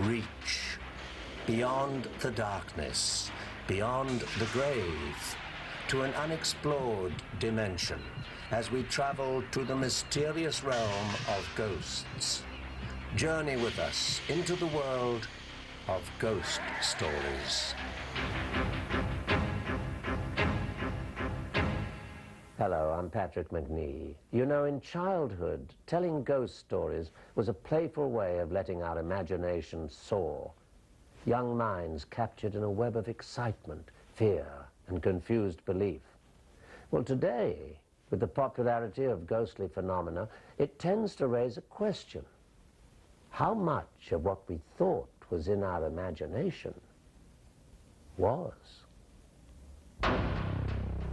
reach beyond the darkness, beyond the grave, to an unexplored dimension as we travel to the mysterious realm of ghosts. Journey with us into the world of ghost stories. Hello, I'm Patrick Macnee. You know, in childhood, telling ghost stories was a playful way of letting our imagination soar. Young minds captured in a web of excitement, fear, and confused belief. Well, today, with the popularity of ghostly phenomena, it tends to raise a question. How much of what we thought was in our imagination was?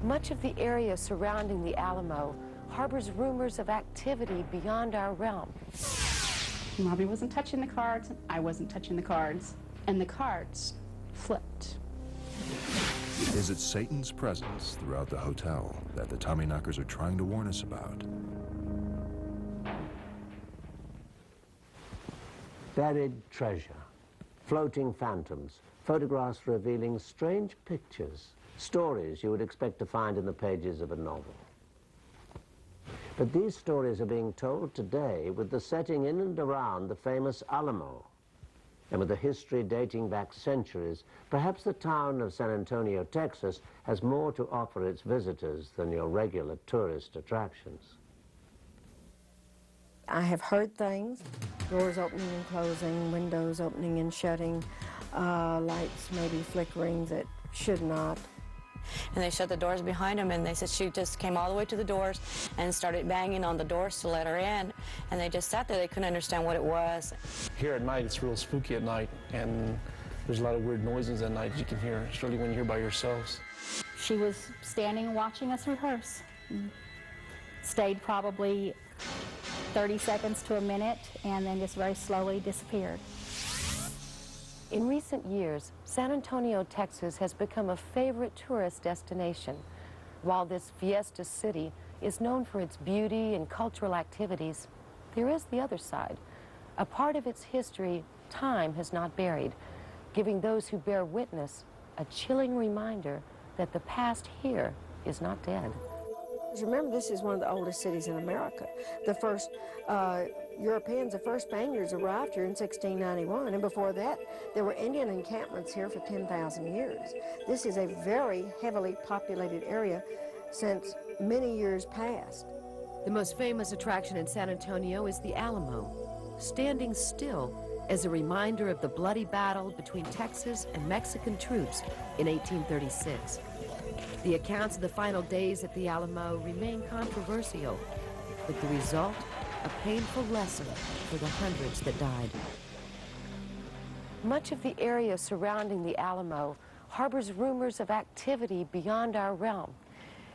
Much of the area surrounding the Alamo harbors rumors of activity beyond our realm. Robbie wasn't touching the cards, I wasn't touching the cards, and the cards flipped. Is it Satan's presence throughout the hotel that the Tommyknockers are trying to warn us about? Buried treasure, floating phantoms, photographs revealing strange pictures, stories you would expect to find in the pages of a novel. But these stories are being told today with the setting in and around the famous Alamo. And with a history dating back centuries, perhaps the town of San Antonio, Texas, has more to offer its visitors than your regular tourist attractions. I have heard things, doors opening and closing, windows opening and shutting, lights maybe flickering that should not. And they shut the doors behind them, and they said she just came all the way to the doors and started banging on the doors to let her in. And they just sat there. They couldn't understand what it was. Here at night, it's real spooky at night, and there's a lot of weird noises at night you can hear, especially when you're by yourselves. She was standing and watching us rehearse. Stayed probably 30 seconds to a minute, and then just very slowly disappeared. In recent years, San Antonio, Texas has become a favorite tourist destination. While this fiesta city is known for its beauty and cultural activities, there is the other side. A part of its history time has not buried, giving those who bear witness a chilling reminder that the past here is not dead. Remember, this is one of the oldest cities in America. The first Europeans, the first Spaniards arrived here in 1691, and before that, there were Indian encampments here for 10,000 years. This is a very heavily populated area since many years past. The most famous attraction in San Antonio is the Alamo, standing still as a reminder of the bloody battle between Texas and Mexican troops in 1836. The accounts of the final days at the Alamo remain controversial, but the result, a painful lesson for the hundreds that died. Much of the area surrounding the Alamo harbors rumors of activity beyond our realm.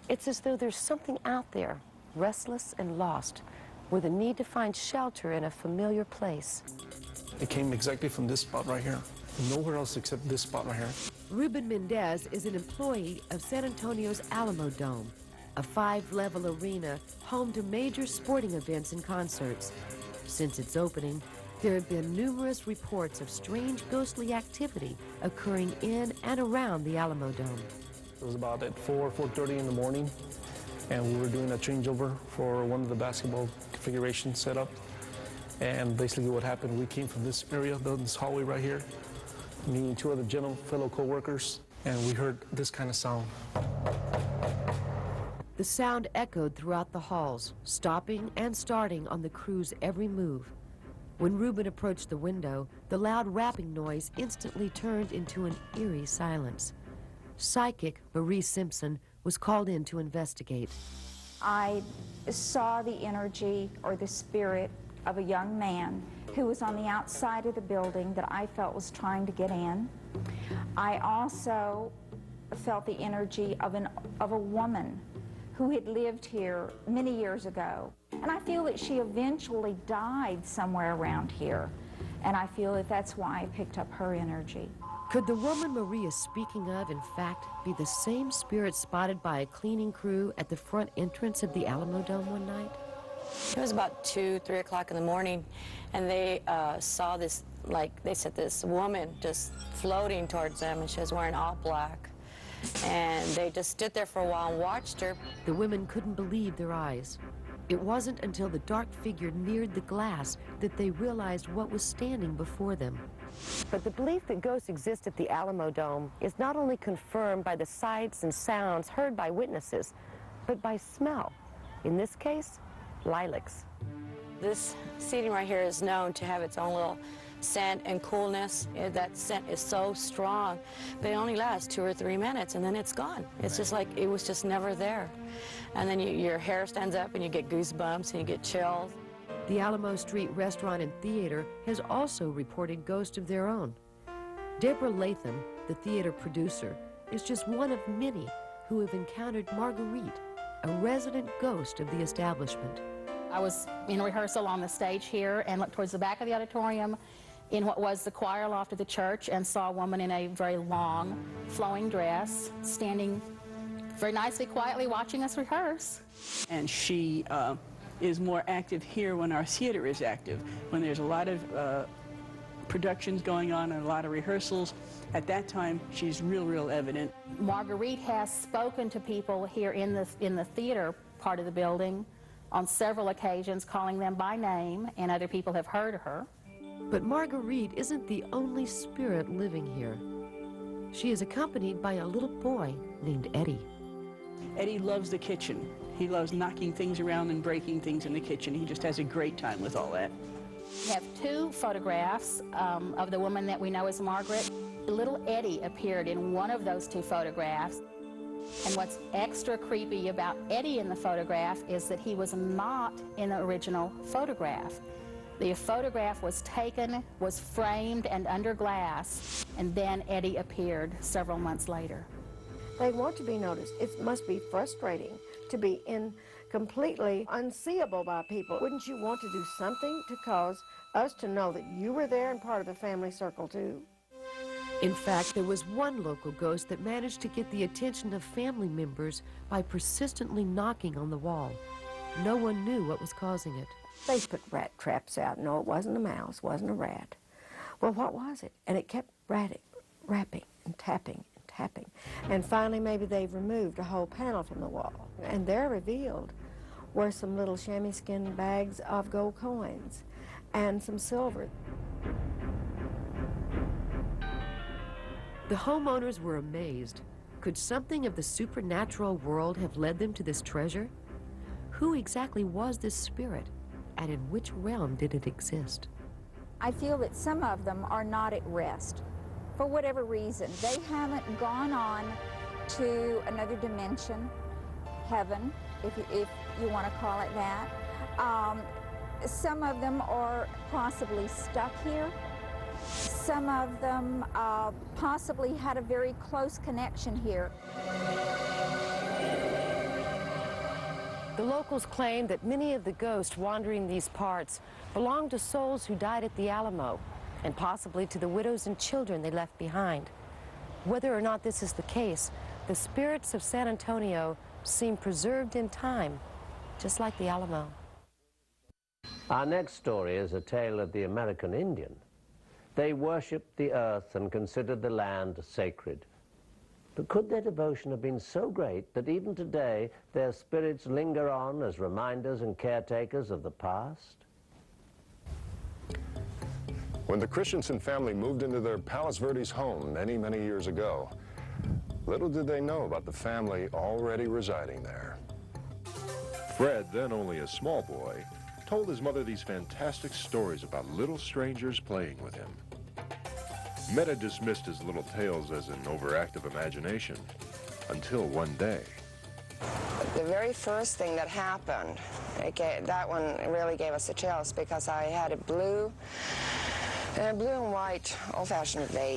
It's as though there's something out there, restless and lost, with a need to find shelter in a familiar place. It came exactly from this spot right here. Nowhere else except this spot right here. Ruben Mendez is an employee of San Antonio's Alamo Dome, a 5-level arena home to major sporting events and concerts. Since its opening, there have been numerous reports of strange ghostly activity occurring in and around the Alamo Dome. It was about at 4:30 in the morning, and we were doing a changeover for one of the basketball configuration setup. And basically what happened, we came from this area, this hallway right here, me and two other fellow co-workers, and we heard this kind of sound. The sound echoed throughout the halls, stopping and starting on the crew's every move. When Ruben approached the window, the loud rapping noise instantly turned into an eerie silence. Psychic Marie Simpson was called in to investigate. I saw the energy or the spirit of a young man who was on the outside of the building that I felt was trying to get in. I also felt the energy of a woman who had lived here many years ago. And I feel that she eventually died somewhere around here. And I feel that that's why I picked up her energy. Could the woman Marie is speaking of, in fact, be the same spirit spotted by a cleaning crew at the front entrance of the Alamo Dome one night? It was about 2, 3 o'clock in the morning, and they saw this, like they said, this woman just floating towards them, and she was wearing all black. And they just stood there for a while and watched her. The women couldn't believe their eyes. It wasn't until the dark figure neared the glass that they realized what was standing before them. But the belief that ghosts exist at the Alamo Dome is not only confirmed by the sights and sounds heard by witnesses, but by smell. In this case, lilacs. This seating right here is known to have its own little scent and coolness. That scent is so strong, but it only lasts 2 or 3 minutes, and then it's gone. It's just like it was just never there. And then your hair stands up, and you get goosebumps, and you get chills. The Alamo Street Restaurant and Theater has also reported ghosts of their own. Deborah Latham, the theater producer, is just one of many who have encountered Marguerite, a resident ghost of the establishment. I was in rehearsal on the stage here and looked towards the back of the auditorium in what was the choir loft of the church and saw a woman in a very long, flowing dress standing very nicely, quietly watching us rehearse. And she is more active here when our theater is active, when there's a lot of productions going on and a lot of rehearsals. At that time, she's real evident. Marguerite has spoken to people here in the theater part of the building on several occasions, calling them by name, and other people have heard her. But Marguerite isn't the only spirit living here. She is accompanied by a little boy named Eddie. Eddie loves the kitchen. He loves knocking things around and breaking things in the kitchen. He just has a great time with all that. We have 2 photographs of the woman that we know as Margaret. Little Eddie appeared in one of those 2 photographs. And what's extra creepy about Eddie in the photograph is that he was not in the original photograph. The photograph was taken, was framed and under glass, and then Eddie appeared several months later. They want to be noticed. It must be frustrating to be completely unseeable by people. Wouldn't you want to do something to cause us to know that you were there and part of the family circle too? In fact, there was one local ghost that managed to get the attention of family members by persistently knocking on the wall. No one knew what was causing it. They put rat traps out. No, it wasn't a mouse, wasn't a rat. Well, what was it? And it kept rapping and tapping and tapping. And finally, maybe they've removed a whole panel from the wall. And there revealed were some little chamois skin bags of gold coins and some silver. The homeowners were amazed. Could something of the supernatural world have led them to this treasure? Who exactly was this spirit, and in which realm did it exist? I feel that some of them are not at rest for whatever reason. They haven't gone on to another dimension, heaven, if you want to call it that. Some of them are possibly stuck here. Some of them possibly had a very close connection here. The locals claim that many of the ghosts wandering these parts belong to souls who died at the Alamo, and possibly to the widows and children they left behind. Whether or not this is the case, the spirits of San Antonio seem preserved in time, just like the Alamo. Our next story is a tale of the American Indian. They worshipped the earth and considered the land sacred. But could their devotion have been so great that even today their spirits linger on as reminders and caretakers of the past? When the Christensen family moved into their Palos Verdes home many years ago, little did they know about the family already residing there. Fred, then only a small boy, told his mother these fantastic stories about little strangers playing with him. Meta dismissed his little tales as an overactive imagination, until one day. The very first thing that happened, that one really gave us the chills, because I had a blue and white old-fashioned vase.